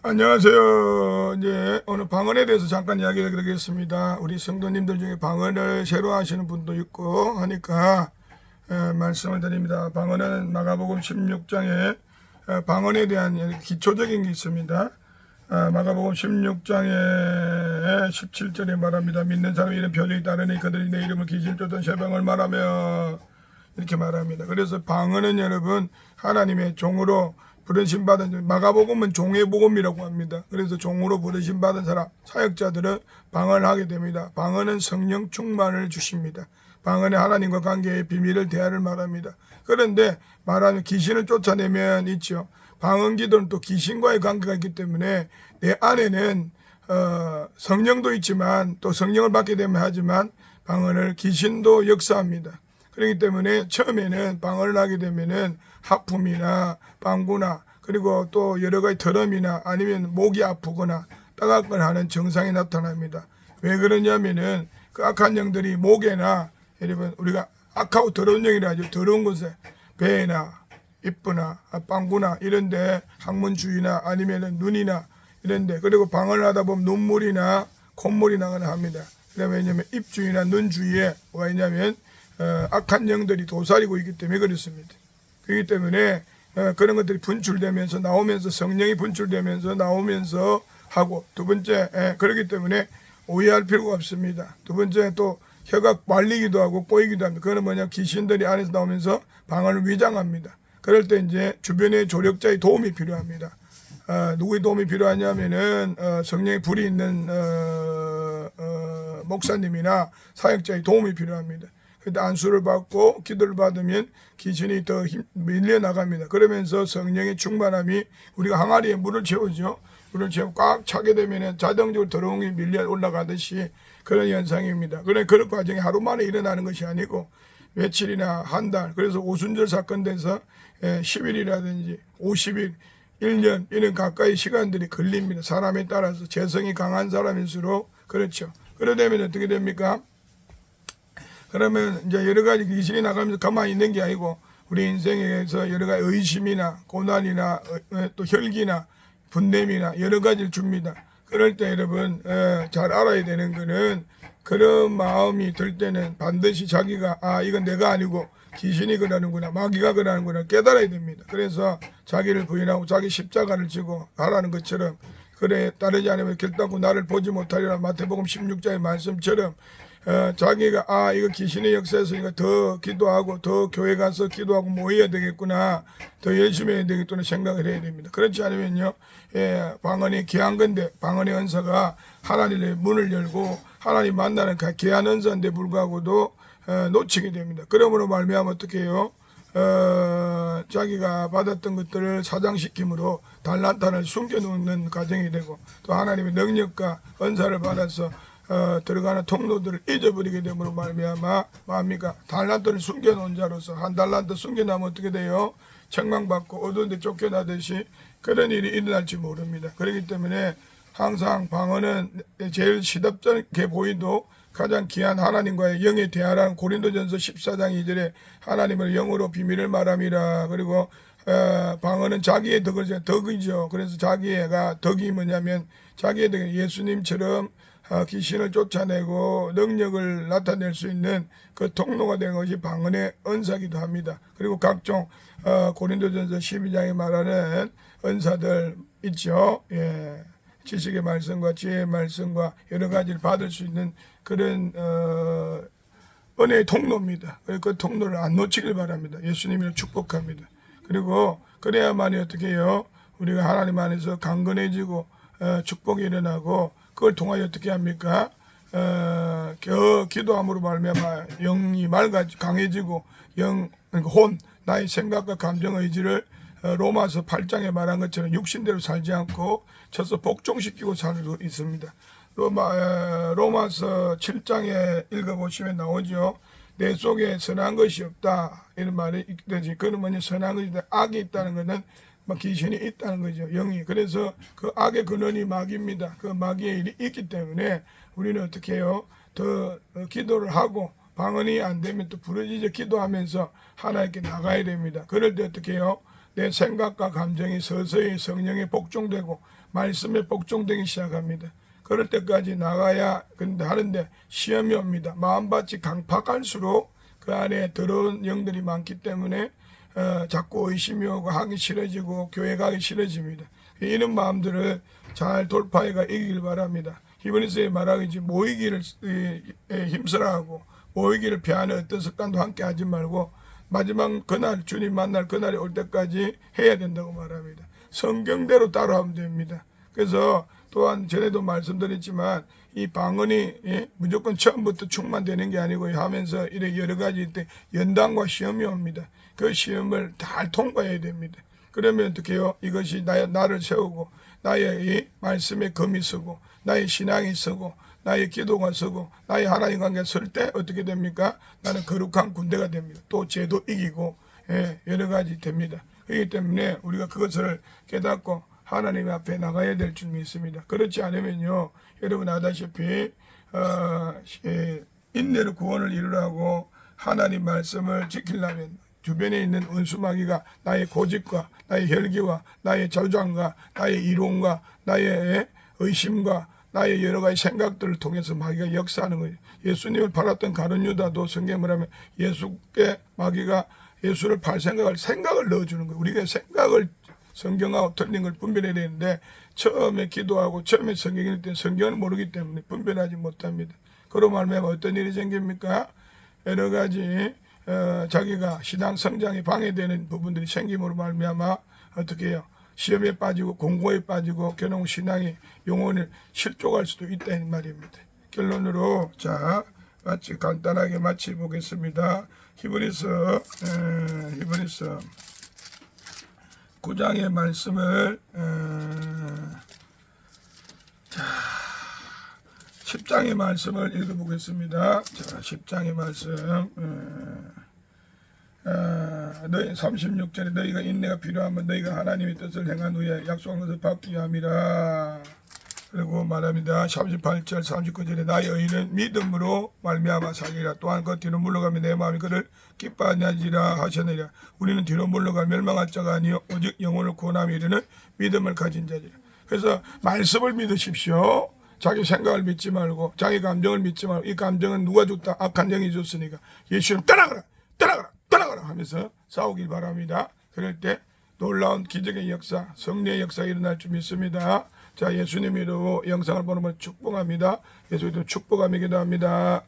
안녕하세요. 이제 오늘 방언에 대해서 잠깐 이야기를 드리겠습니다. 우리 성도님들 중에 방언을 새로 하시는 분도 있고 하니까 말씀을 드립니다. 방언은 마가복음 16장에 방언에 대한 기초적인 게 있습니다. 마가복음 16장에 17절에 말합니다. 믿는 사람이 이런 표적이 따르니 그들이 내 이름을 귀신 쫓던 세방을 말하며 이렇게 말합니다. 그래서 방언은 여러분 하나님의 종으로 부르심 받은, 마가복음은 종의 복음이라고 합니다. 그래서 종으로 부르심 받은 사람, 사역자들은 방언을 하게 됩니다. 방언은 성령 충만을 주십니다. 방언은 하나님과 관계의 비밀을 대화를 말합니다. 그런데 말하는 귀신을 쫓아내면 있죠. 방언 기도는 또 귀신과의 관계가 있기 때문에 내 안에는 성령도 있지만 또 성령을 받게 되면 하지만 방언을 귀신도 역사합니다. 그렇기 때문에 처음에는 방언을 하게 되면은 하품이나 방구나 그리고 또 여러 가지 더럼이나 아니면 목이 아프거나 따갑거나 하는 증상이 나타납니다. 왜 그러냐면은 그 악한 영들이 목에나 여러분 우리가 악하고 더러운 영이라 하죠. 더러운 곳에 배나 입구나 방구나 이런데 항문 주위나 아니면은 눈이나 이런데 그리고 방언을 하다 보면 눈물이나 콧물이 나거나 합니다. 왜냐면 입 주위나 눈 주위에 뭐가 있냐면 악한 영들이 도사리고 있기 때문에 그렇습니다. 그렇기 때문에 그런 것들이 분출되면서 나오면서 성령이 분출되면서 나오면서 하고 두 번째 그렇기 때문에 오해할 필요가 없습니다. 두 번째 또 혀가 말리기도 하고 꼬이기도 합니다. 그거는 뭐냐 귀신들이 안에서 나오면서 방언을 위장합니다. 그럴 때 이제 주변의 조력자의 도움이 필요합니다. 누구의 도움이 필요하냐면은 성령의 불이 있는 목사님이나 사역자의 도움이 필요합니다. 그때 안수를 받고 기도를 받으면 귀신이 더 밀려나갑니다. 그러면서 성령의 충만함이 우리가 항아리에 물을 채우죠. 물을 채우고 꽉 차게 되면 자동적으로 더러운 게 밀려 올라가듯이 그런 현상입니다. 그런 과정이 하루 만에 일어나는 것이 아니고 며칠이나 한 달, 그래서 오순절 사건 돼서 10일이라든지 50일, 1년 이런 가까이 시간들이 걸립니다. 사람에 따라서 재성이 강한 사람일수록 그렇죠. 그러려면 어떻게 됩니까? 그러면 이제 여러 가지 귀신이 나가면서 가만히 있는 게 아니고 우리 인생에서 여러 가지 의심이나 고난이나 또 혈기나 분냄이나 여러 가지를 줍니다. 그럴 때 여러분 잘 알아야 되는 거는 그런 마음이 들 때는 반드시 자기가 이건 내가 아니고 귀신이 그러는구나 마귀가 그러는구나 깨달아야 됩니다. 그래서 자기를 부인하고 자기 십자가를 지고 가라는 것처럼 그래 따르지 않으면 결단코 나를 보지 못하리라 마태복음 16장의 말씀처럼 자기가 이거 귀신의 역사였으니까 더 기도하고 더 교회 가서 기도하고 모여야 되겠구나 더 열심히 해야 되겠구나 생각을 해야 됩니다. 그렇지 않으면요 방언이 귀한 건데 방언의 은사가 하나님의 문을 열고 하나님 만나는 귀한 은사인데 불구하고도 놓치게 됩니다. 그러므로 말미암아 어떻게 해요? 자기가 받았던 것들을 사장시킴으로 달란트를 숨겨놓는 과정이 되고 또 하나님의 능력과 은사를 받아서 들어가는 통로들을 잊어버리게 되므로 말미암아 뭡니까? 달란트를 숨겨놓은 자로서 한 달란트 숨겨놓으면 어떻게 돼요? 책망받고 어두운 데 쫓겨나듯이 그런 일이 일어날지 모릅니다. 그렇기 때문에 항상 방언은 제일 시답게 보이도 가장 귀한 하나님과의 영의 대화라는 고린도전서 14장 2절에 하나님을 영으로 비밀을 말함이라. 그리고 방언은 자기의 덕이죠. 그래서 자기가 덕이 뭐냐면 자기의 덕이 예수님처럼 귀신을 쫓아내고 능력을 나타낼 수 있는 그 통로가 된 것이 방언의 은사기도 합니다. 그리고 각종 고린도전서 12장에 말하는 은사들 있죠. 지식의 말씀과 지혜의 말씀과 여러 가지를 받을 수 있는 그런 은혜의 통로입니다. 그 통로를 안 놓치길 바랍니다. 예수님을 축복합니다. 그리고 그래야만이 어떻게 해요? 우리가 하나님 안에서 강건해지고 축복이 일어나고 그걸 통하여 어떻게 합니까? 기도함으로 말미암아 영이 강해지고 혼 나의 생각과 감정 의지를 로마서 8장에 말한 것처럼 육신대로 살지 않고 쳐서 복종시키고 살고 있습니다. 로마서 7장에 읽어보시면 나오죠. 내 속에 선한 것이 없다 이런 말이 있듯이 그는 뭐냐 선한 것이 악이 있다는 것은 귀신이 있다는 거죠. 영이. 그래서 그 악의 근원이 마귀입니다. 그 마귀의 일이 있기 때문에 우리는 어떻게 해요? 더 기도를 하고 방언이 안 되면 또 부르짖어 기도하면서 하나님께 나가야 됩니다. 그럴 때 어떻게 해요? 내 생각과 감정이 서서히 성령에 복종되고 말씀에 복종되기 시작합니다. 그럴 때까지 나가야 하는데 시험이 옵니다. 마음밭이 강팍할수록 그 안에 더러운 영들이 많기 때문에 자꾸 의심이 오고 하기 싫어지고 교회 가기 싫어집니다. 이런 마음들을 잘 돌파해가 이기길 바랍니다. 히브리서에 말하기지 모이기를 힘쓰라 하고 모이기를 피하는 어떤 습관도 함께 하지 말고 마지막 그날 주님 만날 그날이 올 때까지 해야 된다고 말합니다. 성경대로 따라하면 됩니다. 그래서 또한 전에도 말씀드렸지만 이 방언이 무조건 처음부터 충만되는 게 아니고 하면서 이렇게 여러 가지 때 연단과 시험이 옵니다. 그 시험을 잘 통과해야 됩니다. 그러면 어떻게 해요? 이것이 나를 세우고 나의 이 말씀에 금이 서고 나의 신앙이 서고 나의 기도가 서고 나의 하나님 관계가 설 때 어떻게 됩니까? 나는 거룩한 군대가 됩니다. 또 죄도 이기고 여러 가지 됩니다. 그렇기 때문에 우리가 그것을 깨닫고 하나님 앞에 나가야 될 줄 믿습니다. 그렇지 않으면요, 여러분 아다시피 인내로 구원을 이루라고 하나님 말씀을 지키려면 주변에 있는 원수마귀가 나의 고집과 나의 혈기와 나의 저장과 나의 이론과 나의 의심과 나의 여러 가지 생각들을 통해서 마귀가 역사하는 거예요. 예수님을 팔았던 가룟 유다도 성경을 하면 예수께 마귀가 예수를 팔 생각을 넣어주는 거예요. 우리가 생각을 성경하고 틀린 걸 분별해야 되는데 처음에 기도하고 처음에 성경 읽을 때 성경을 모르기 때문에 분별하지 못합니다. 그로 말미암아 어떤 일이 생깁니까? 여러 가지 자기가 신앙 성장에 방해되는 부분들이 생김으로 말미암아 어떻게 해요? 시험에 빠지고 공고에 빠지고 겨우 신앙이 영혼을 실족할 수도 있다는 말입니다. 결론으로 자 간단하게 마치 보겠습니다. 히브리서 9장의 말씀을 10장의 말씀을 읽어보겠습니다. 자, 10장의 말씀 너희 36절에 너희가 인내가 필요하면 너희가 하나님의 뜻을 행한 후에 약속한 것을 받기 함이라. 그리고 말합니다. 38절 39절에 나의 의는 믿음으로 말미암아 살리라. 또한 그 뒤로 물러가면 내 마음이 그를 기뻐하냐지라 하셨느니라. 우리는 뒤로 물러가 멸망할 자가 아니요 오직 영혼을 구원함에 이르는 믿음을 가진 자지라. 그래서 말씀을 믿으십시오. 자기 생각을 믿지 말고 자기 감정을 믿지 말고 이 감정은 누가 줬다? 악한 영이 줬으니까 예수님 떠나가라 하면서 싸우길 바랍니다. 그럴 때 놀라운 기적의 역사, 성리의 역사가 일어날 줄 믿습니다. 자, 예수님으로 영상을 보는 분 축복합니다. 예수님도 축복하며 기도합니다.